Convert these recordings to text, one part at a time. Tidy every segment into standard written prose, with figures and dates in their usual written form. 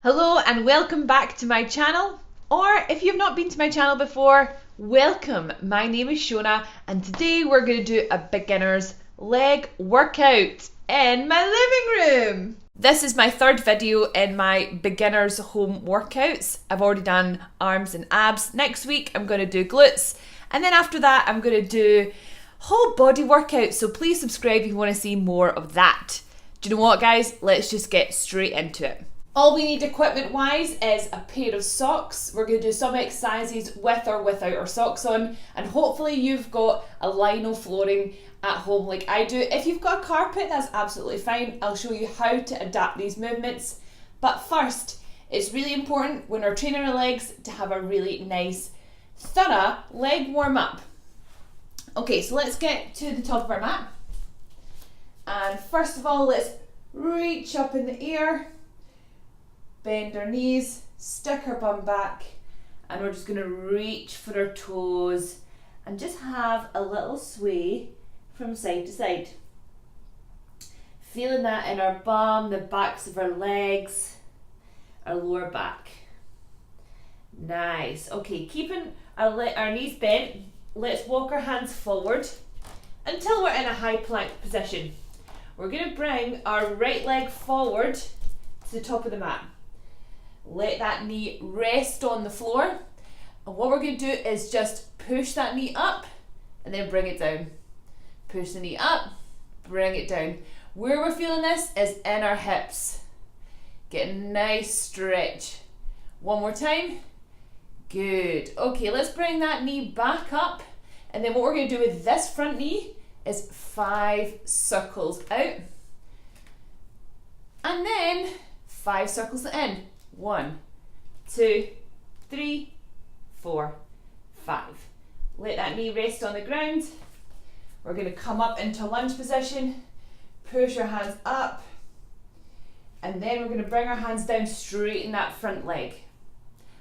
Hello and welcome back to my channel, or if you've not been to my channel before, welcome. My name is Shona and today we're going to do a beginner's leg workout in my living room. This is my third video in my beginner's home workouts. I've already done arms and abs. Next week I'm going to do glutes, and then after that I'm going to do whole body workouts, so please subscribe if you want to see more of that. Do you know what, guys? Let's just get straight into it. All we need equipment wise is a pair of socks. We're going to do some exercises with or without our socks on, and hopefully you've got a lino flooring at home like I do. If you've got a carpet, that's absolutely fine. I'll show you how to adapt these movements. But first, it's really important when we're training our legs to have a really nice, thorough leg warm up. Okay, so let's get to the top of our mat. And first of all, let's reach up in the air. Bend our knees, stick our bum back, and we're just going to reach for our toes and just have a little sway from side to side. Feeling that in our bum, the backs of our legs, our lower back. Nice. Okay, keeping our knees bent, let's walk our hands forward until we're in a high plank position. We're going to bring our right leg forward to the top of the mat. Let that knee rest on the floor, and what we're going to do is just push that knee up and then bring it down. Push the knee up, bring it down. Where we're feeling this is in our hips. Get a nice stretch. One more time. Good. Okay, let's bring that knee back up, and then what we're going to do with this front knee is 5 circles out, and then 5 circles in. 1, 2, 3, 4, 5. Let that knee rest on the ground. We're going to come up into lunge position, push our hands up, and then we're going to bring our hands down, straighten that front leg.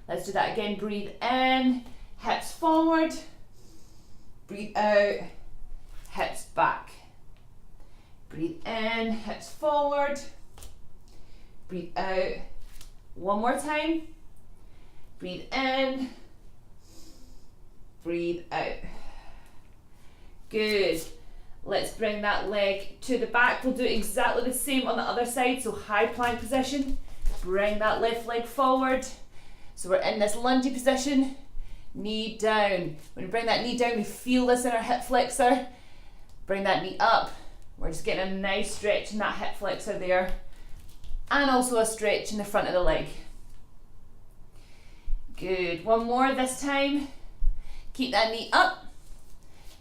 Let's do that again. Breathe in, hips forward. Breathe out, hips back. Breathe in, hips forward. Breathe out. One more time. Breathe in. Breathe out. Good. Let's bring that leg to the back. We'll do exactly the same on the other side. So high plank position. Bring that left leg forward. So we're in this lungy position. Knee down. When we bring that knee down, we feel this in our hip flexor. Bring that knee up. We're just getting a nice stretch in that hip flexor there. And also a stretch in the front of the leg. Good. One more this time. Keep that knee up.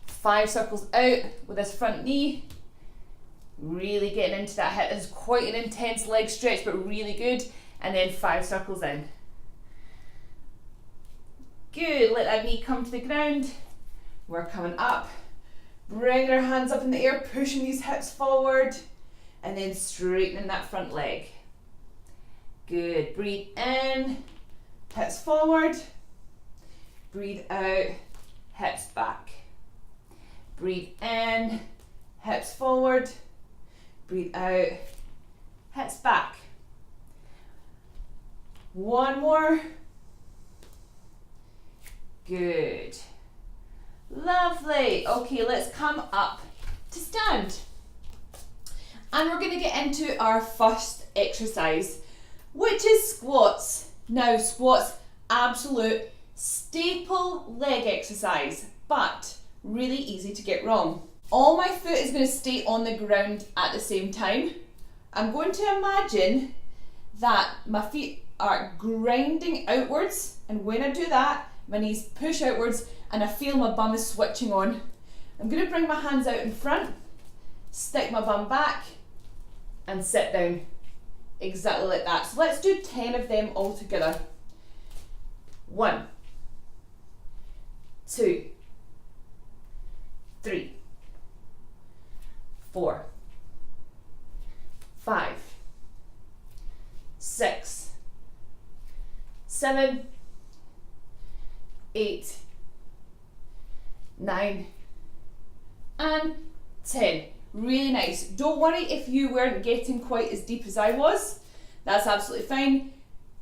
5 circles out with this front knee. Really getting into that hip. This is quite an intense leg stretch, but really good. And then 5 circles in. Good. Let that knee come to the ground. We're coming up. Bring our hands up in the air, pushing these hips forward, and then straightening that front leg. Good. Breathe in, hips forward. Breathe out, hips back. Breathe in, hips forward. Breathe out, hips back. One more. Good. Lovely. Okay, let's come up to stand. And we're going to get into our first exercise, which is squats. Now, squats, absolute staple leg exercise, but really easy to get wrong. All my foot is going to stay on the ground at the same time. I'm going to imagine that my feet are grinding outwards, and when I do that, my knees push outwards and I feel my bum is switching on. I'm going to bring my hands out in front, stick my bum back, and sit down. Exactly like that. So let's do 10 of them all together. 1, 2, 3, 4, 5, 6, 7, 8, 9, and 10. Really nice. Don't worry if you weren't getting quite as deep as I was. That's absolutely fine.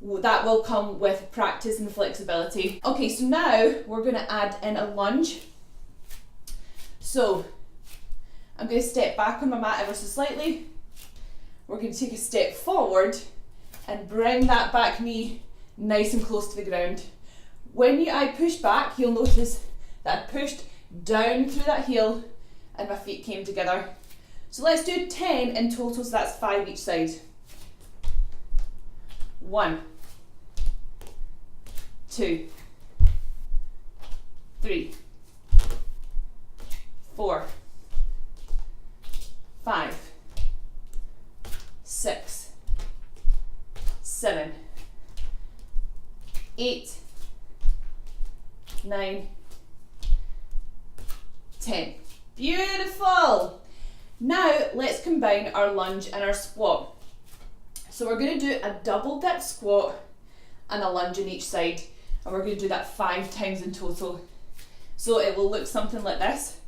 that will come with practice and flexibility. Okay, so now we're going to add in a lunge. So I'm going to step back on my mat ever so slightly. We're going to take a step forward and bring that back knee nice and close to the ground. When I push back, you'll notice that I pushed down through that heel and my feet came together. So let's do 10 in total, so that's 5 each side. 1, 2, 3, 4, 5, 6, 7, 8, 9, 10. Beautiful! Now let's combine our lunge and our squat. So we're going to do a double dip squat and a lunge on each side, and we're going to do that 5 times in total. So it will look something like this.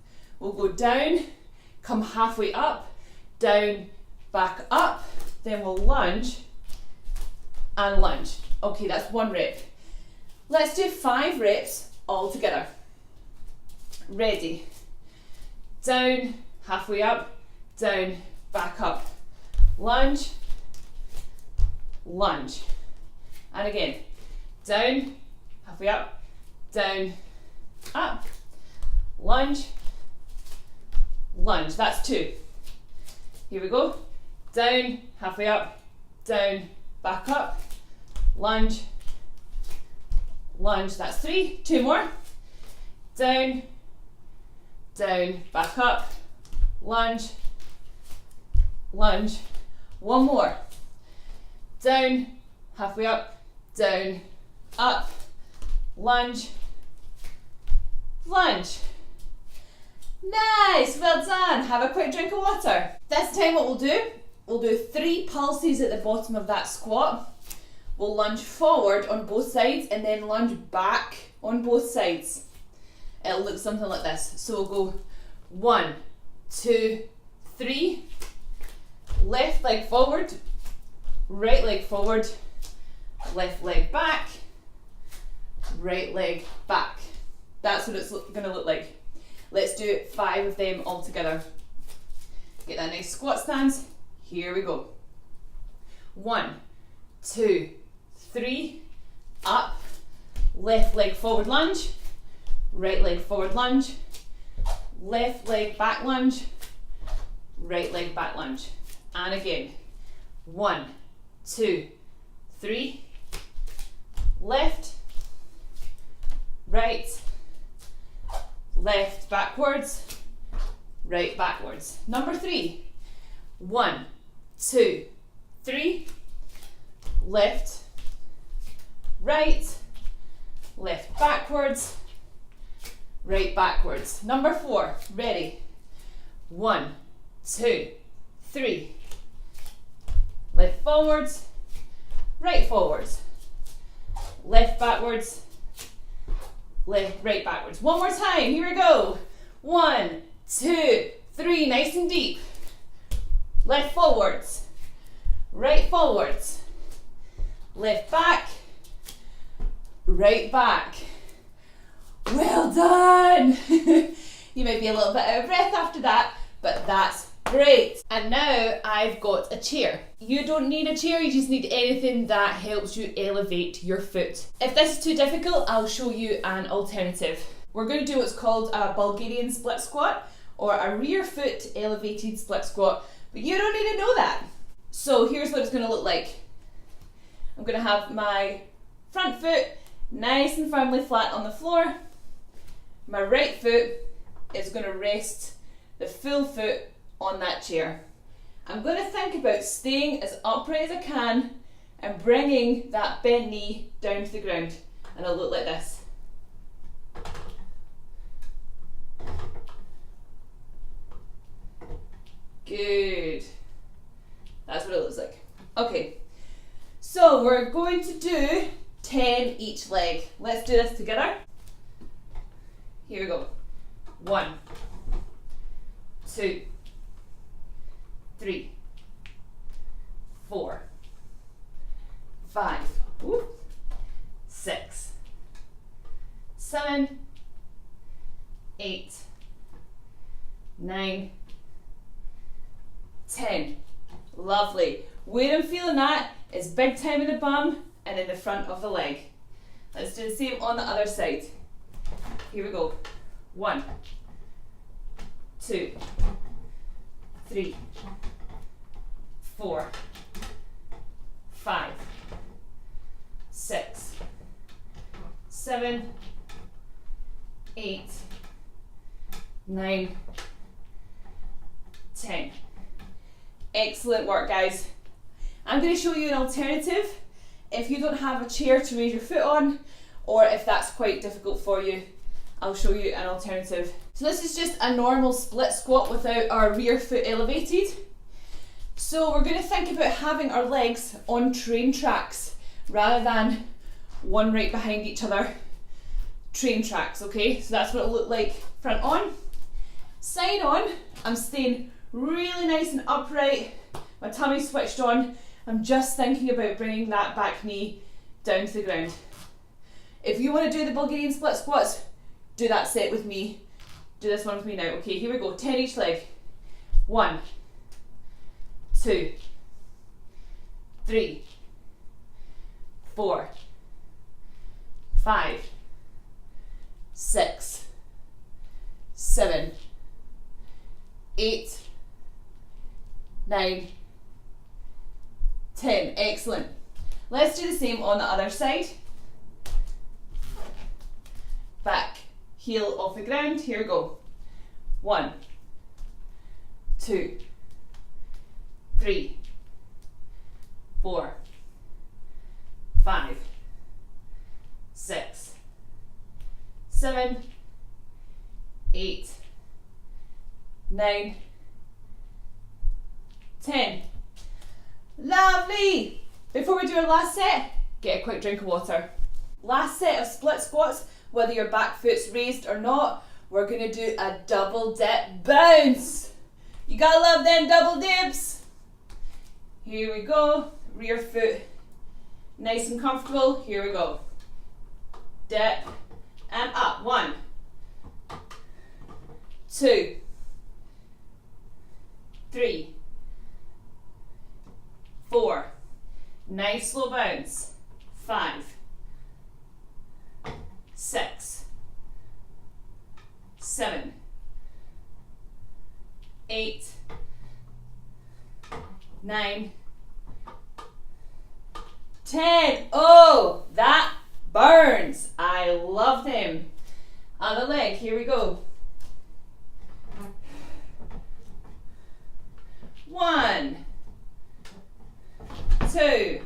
We'll go down, come halfway up, down, back up, then we'll lunge and lunge. Okay, that's 1 rep. Let's do 5 reps all together. Ready. Down, halfway up, down, back up. Lunge, lunge. And again, down, halfway up, down, up. Lunge, lunge. That's 2. Here we go. Down, halfway up, down, back up. Lunge, lunge. That's 3. 2 more. Down, down, back up. Lunge, lunge. 1 more. Down, halfway up, down, up. Lunge, lunge. Nice, well done. Have a quick drink of water. This time what we'll do 3 pulses at the bottom of that squat. We'll lunge forward on both sides and then lunge back on both sides. It'll look something like this. So we'll go 1, 2, 3. Left leg forward, right leg forward, left leg back, right leg back. That's what it's going to look like. Let's do 5 of them all together. Get that nice squat stance. Here we go. 1, 2, 3, up, left leg forward lunge, right leg forward lunge, left leg back lunge, right leg back lunge. And again, 1, 2, 3, left, right, left backwards, right backwards. Number 3, 1, 2, 3, left, right, left backwards, right backwards. Number 4, ready. 1, 2, 3, left forwards, right forwards, left backwards, left, right backwards. 1 more time, here we go. 1, 2, 3, nice and deep. Left forwards, right forwards, left back, right back. Well done. You might be a little bit out of breath after that, but that's great. And now I've got a chair. You don't need a chair, you just need anything that helps you elevate your foot. If this is too difficult, I'll show you an alternative. We're going to do what's called a Bulgarian split squat or a rear foot elevated split squat, but you don't need to know that. So here's what it's going to look like. I'm going to have my front foot nice and firmly flat on the floor. My right foot is going to rest the full foot on that chair. I'm going to think about staying as upright as I can and bringing that bent knee down to the ground, and it'll look like this. Good. That's what it looks like. Okay, so we're going to do 10 each leg. Let's do this together. Here we go. 1, 2, 3, 4, 5, Ooh. 6, 7, 8, 9, 10. Lovely. Where I'm feeling that is big time in the bum and in the front of the leg. Let's do the same on the other side. Here we go. 1, 2, 3, 4, 5, 6, 7, 8, 9, 10. Excellent work, guys. I'm going to show you an alternative if you don't have a chair to raise your foot on, or if that's quite difficult for you. I'll show you an alternative. So this is just a normal split squat without our rear foot elevated. So we're going to think about having our legs on train tracks rather than one right behind each other. Train tracks, okay? So that's what it'll look like front on. Side on, I'm staying really nice and upright. My tummy's switched on. I'm just thinking about bringing that back knee down to the ground. If you want to do the Bulgarian split squats, do that set with me. Do this one with me now. Okay, here we go. 10 each leg. 1, 2, 3, 4, 5, 6, 7, 8, 9, 10. Excellent. Let's do the same on the other side. Back, heel off the ground. Here we go. 1, 2, 3, 4, 5, 6, 7, 8, 9, 10. Lovely! Before we do our last set, get a quick drink of water. Last set of split squats, whether your back foot's raised or not, we're going to do a double dip bounce. You gotta love them double dips. Here we go. Rear foot nice and comfortable. Here we go. Dip and up. 1, 2, 3, 4. Nice slow bounce. 5, 6, 7, 8, 9, 10. Oh, that burns. I love them. Other leg, here we go. 1, 2,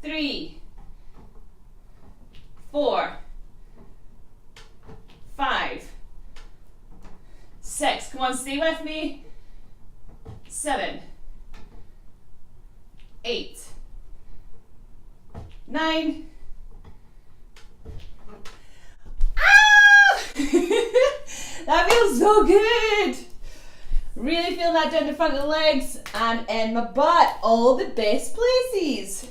3, 4, 5, 6. Come on, stay with me. 7, 8, 9. Ah! That feels so good. Really feeling that down the front of the legs and in my butt, all the best places.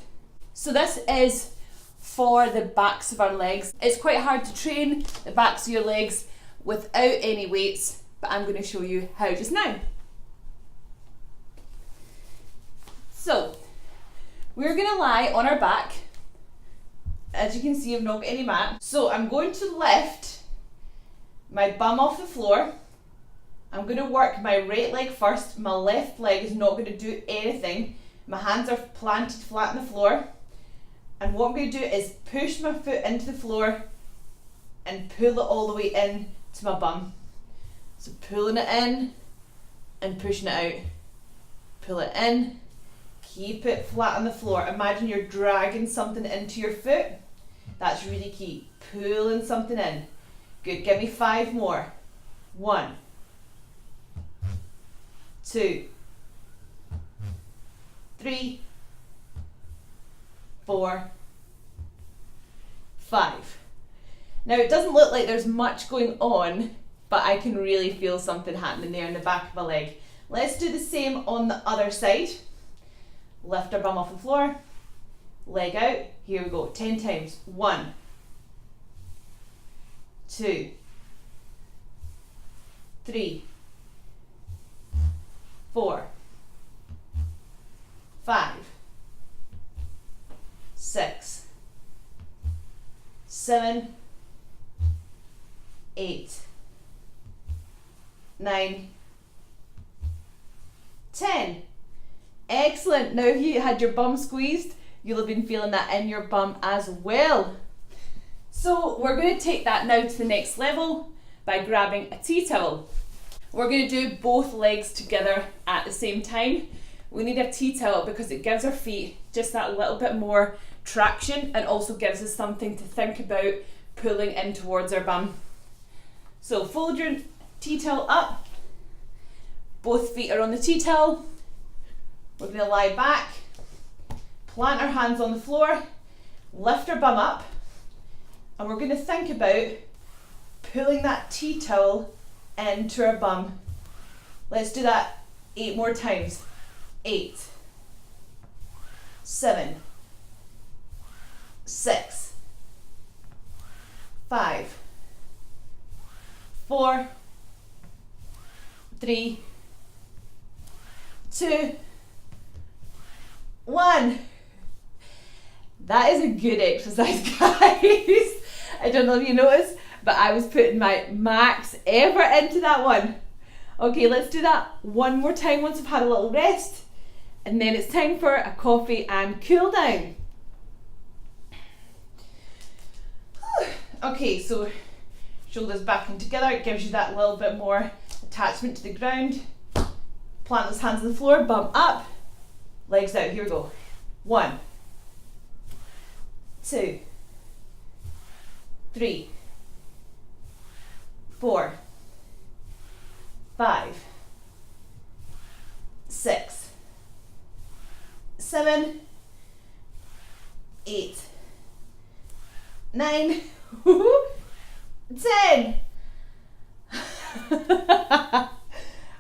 So this is for the backs of our legs. It's quite hard to train the backs of your legs without any weights, but I'm going to show you how just now. So we're going to lie on our back. As you can see, I've not got any mat. So I'm going to lift my bum off the floor. I'm going to work my right leg first. My left leg is not going to do anything. My hands are planted flat on the floor. And what I'm going to do is push my foot into the floor and pull it all the way in to my bum. So pulling it in and pushing it out. Pull it in, keep it flat on the floor. Imagine you're dragging something into your foot. That's really key. Pulling something in. Good, give me 5 more. 1, 2, 3, 4, 5. Now it doesn't look like there's much going on, but I can really feel something happening there in the back of my leg. Let's do the same on the other side. Lift our bum off the floor, leg out. Here we go, 10 times. 1, 2, 3, 4, 5, 6, 7, 8, 9, 10. Excellent. Now if you had your bum squeezed, you'll have been feeling that in your bum as well. So we're going to take that now to the next level by grabbing a tea towel. We're going to do both legs together at the same time. We need a tea towel because it gives our feet just that little bit more traction and also gives us something to think about pulling in towards our bum. So fold your tea towel up. Both feet are on the tea towel. We're going to lie back, plant our hands on the floor, lift our bum up, and we're going to think about pulling that tea towel into our bum. Let's do that 8 more times. 8, 7, 6, 5, 4, 3, 2, 1. That is a good exercise, guys. I don't know if you noticed, but I was putting my max effort into that one. Okay, let's do that one more time once I've had a little rest, and then it's time for a coffee and cool down. Okay, so shoulders back and together, it gives you that little bit more attachment to the ground. Plant those hands on the floor, bum up, legs out. Here we go. 1, 2, 3, 4, 5, 6, 7, 8, 9, 10.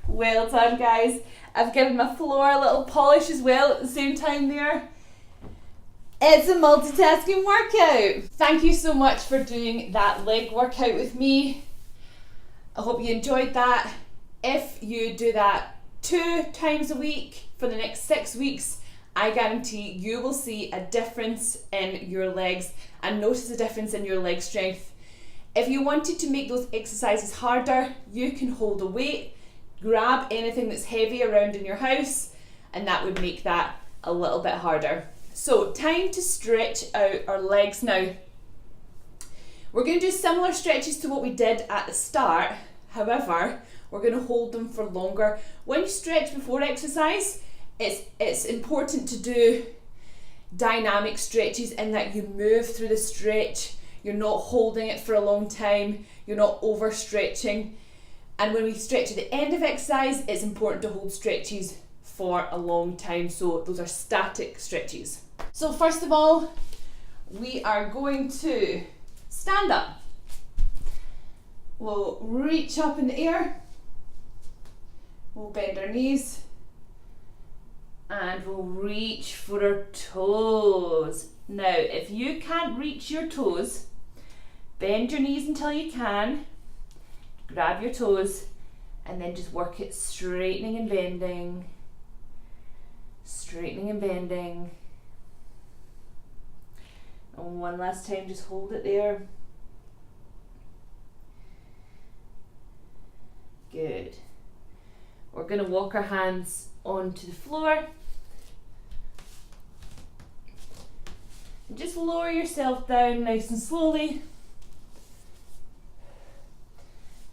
Well done, guys. I've given my floor a little polish as well at the same time there. It's a multitasking workout. Thank you so much for doing that leg workout with me. I hope you enjoyed that. If you do that 2 times a week for the next 6 weeks, I guarantee you will see a difference in your legs and notice a difference in your leg strength. If you wanted to make those exercises harder, you can hold a weight, grab anything that's heavy around in your house, and that would make that a little bit harder. So time to stretch out our legs now. We're going to do similar stretches to what we did at the start. However, we're going to hold them for longer. When you stretch before exercise, it's important to do dynamic stretches in that you move through the stretch. You're not holding it for a long time. You're not overstretching. And when we stretch at the end of exercise, it's important to hold stretches for a long time. So those are static stretches. So first of all, we are going to stand up. We'll reach up in the air. We'll bend our knees. And we'll reach for our toes. Now, if you can't reach your toes, bend your knees until you can. Grab your toes and then just work it straightening and bending. Straightening and bending. And one last time, just hold it there. Good. We're going to walk our hands onto the floor. And just lower yourself down nice and slowly.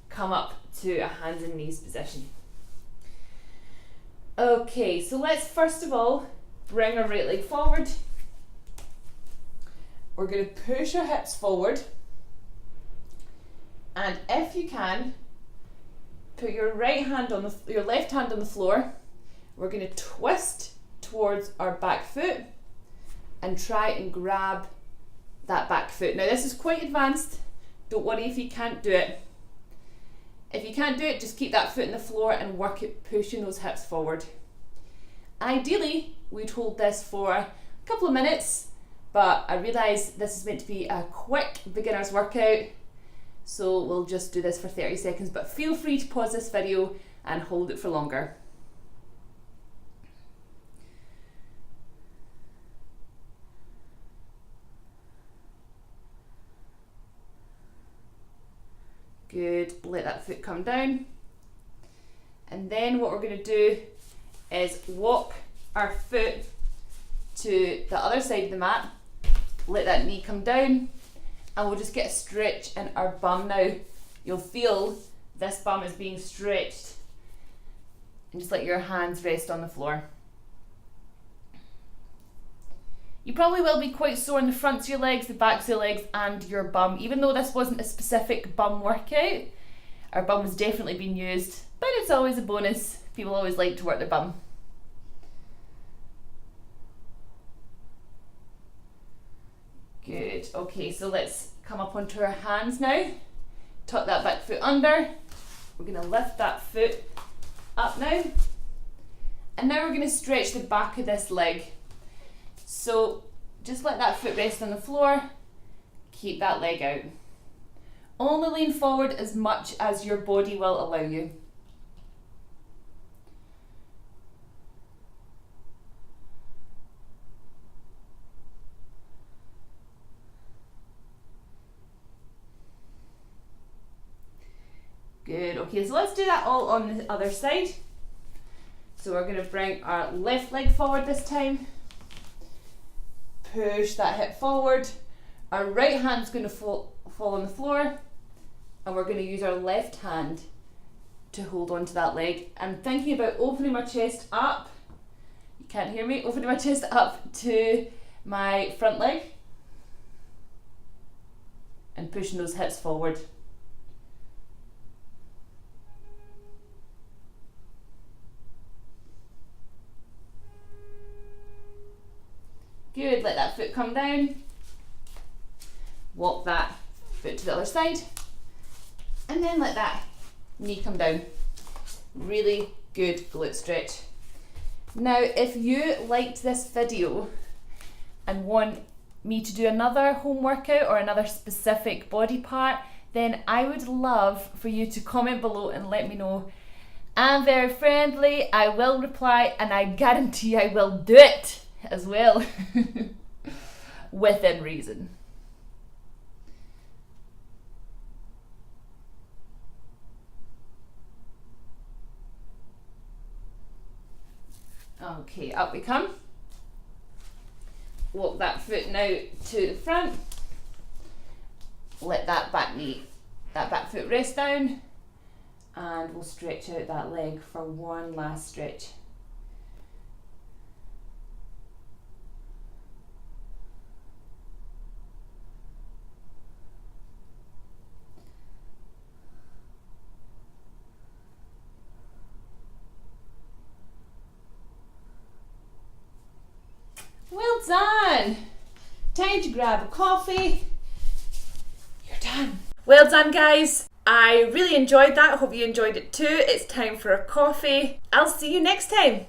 Come up to a hands and knees position. Okay, so let's first of all bring our right leg forward. We're going to push our hips forward, and if you can, put your left hand on the floor. We're going to twist towards our back foot and try and grab that back foot. Now this is quite advanced. Don't worry if you can't do it. If you can't do it, just keep that foot in the floor and work it pushing those hips forward. Ideally, we'd hold this for a couple of minutes but I realise this is meant to be a quick beginner's workout, so we'll just do this for 30 seconds, but feel free to pause this video and hold it for longer. Good, let that foot come down. And then what we're going to do is walk our foot to the other side of the mat, let that knee come down, and we'll just get a stretch in our bum now. You'll feel this bum is being stretched, and just let your hands rest on the floor. You probably will be quite sore in the fronts of your legs, the backs of your legs, and your bum. Even though this wasn't a specific bum workout, our bum was definitely being used, but it's always a bonus. People always like to work their bum. Good, okay, so let's come up onto our hands now. Tuck that back foot under. We're gonna lift that foot up now. And now we're gonna stretch the back of this leg. So just let that foot rest on the floor. Keep that leg out. Only lean forward as much as your body will allow you. Good, okay, so let's do that all on the other side. So we're going to bring our left leg forward this time. Push that hip forward. Our right hand's going to fall on the floor, and we're going to use our left hand to hold on to that leg. I'm thinking about opening my chest up. You can't hear me. Opening my chest up to my front leg and pushing those hips forward. Good, let that foot come down. Walk that foot to the other side. And then let that knee come down. Really good glute stretch. Now, if you liked this video and want me to do another home workout or another specific body part, then I would love for you to comment below and let me know. I'm very friendly, I will reply, and I guarantee I will do it as well, within reason. Okay, up we come. Walk that foot now to the front. Let that back foot rest down, and we'll stretch out that leg for one last stretch. Well done! Time to grab a coffee. You're done. Well done, guys. I really enjoyed that. I hope you enjoyed it too. It's time for a coffee. I'll see you next time.